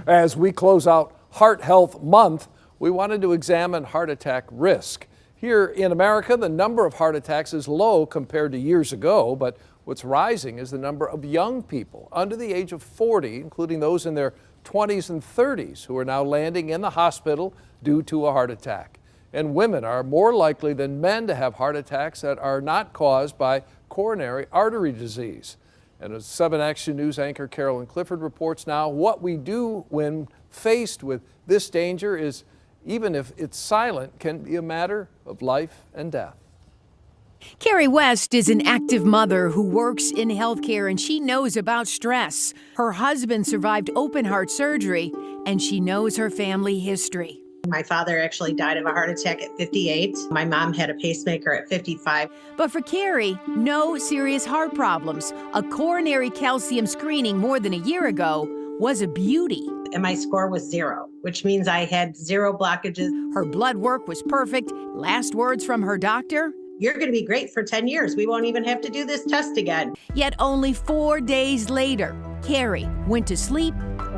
As we close out Heart Health Month, we wanted to examine heart attack risk. Here in America, the number of heart attacks is low compared to years ago, but what's rising is the number of young people under the age of 40, including those in their 20s and 30s, who are now landing in the hospital due to a heart attack. And women are more likely than men to have heart attacks that are not caused by coronary artery disease. And as 7 Action News anchor Carolyn Clifford reports now, what we do when faced with this danger is, even if it's silent, can be a matter of life and death. Carrie West is an active mother who works in healthcare, and she knows about stress. Her husband survived open heart surgery, and she knows her family history. My father actually died of a heart attack at 58. My mom had a pacemaker at 55. But for Carrie, no serious heart problems. A coronary calcium screening more than a year ago was a beauty. And my score was 0, which means I had 0 blockages. Her blood work was perfect. Last words from her doctor: "You're going to be great for 10 years. We won't even have to do this test again." Yet only 4 days later, Carrie went to sleep.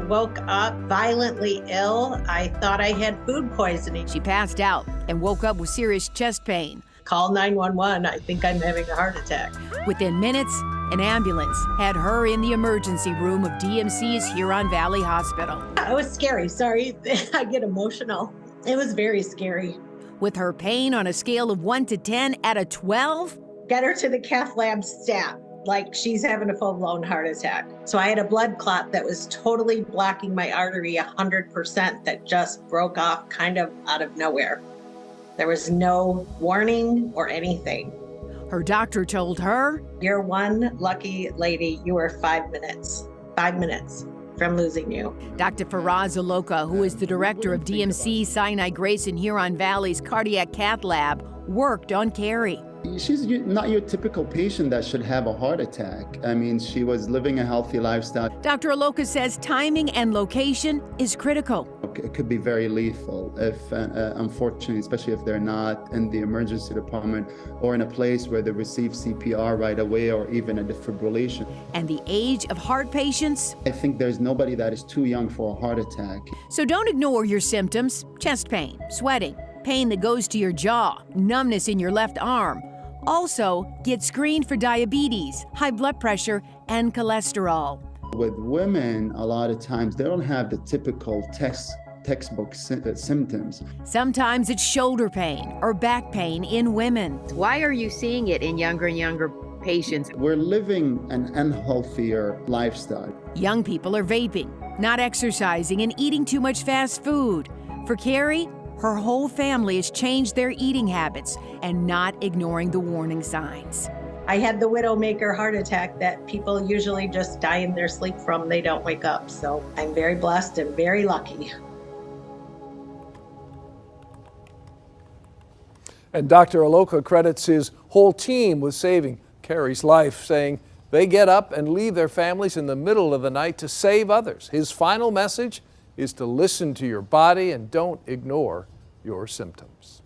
Woke up violently ill. I thought I had food poisoning. She passed out and woke up with serious chest pain. Call 911. I think I'm having a heart attack. Within minutes, an ambulance had her in the emergency room of DMC's Huron Valley Hospital. It was scary. Sorry, I get emotional. It was very scary. With her pain on a scale of 1 to 10 at a 12? Get her to the cath lab stat, like she's having a full-blown heart attack. So I had a blood clot that was totally blocking my artery 100% that just broke off kind of out of nowhere. There was no warning or anything. Her doctor told her, "You're one lucky lady. You were 5 minutes from losing you." Dr. Faraz Aloka, who is the director of DMC Sinai Grace in Huron Valley's cardiac cath lab, worked on Carrie. She's not your typical patient that should have a heart attack. I mean, she was living a healthy lifestyle. Dr. Aloka says timing and location is critical. It could be very lethal if, unfortunately, especially if they're not in the emergency department or in a place where they receive CPR right away or even a defibrillation. And the age of heart patients? I think there's nobody that is too young for a heart attack. So don't ignore your symptoms: chest pain, sweating, pain that goes to your jaw, numbness in your left arm. Also, get screened for diabetes, high blood pressure, and cholesterol. With women, a lot of times, they don't have the typical textbook symptoms. Sometimes it's shoulder pain or back pain in women. Why are you seeing it in younger and younger patients? We're living an unhealthier lifestyle. Young people are vaping, not exercising, and eating too much fast food. For Carrie, her whole family has changed their eating habits and not ignoring the warning signs. I had the widowmaker heart attack that people usually just die in their sleep from. They don't wake up. So I'm very blessed and very lucky. And Dr. Aloka credits his whole team with saving Carrie's life, saying they get up and leave their families in the middle of the night to save others. His final message is to listen to your body and don't ignore your symptoms.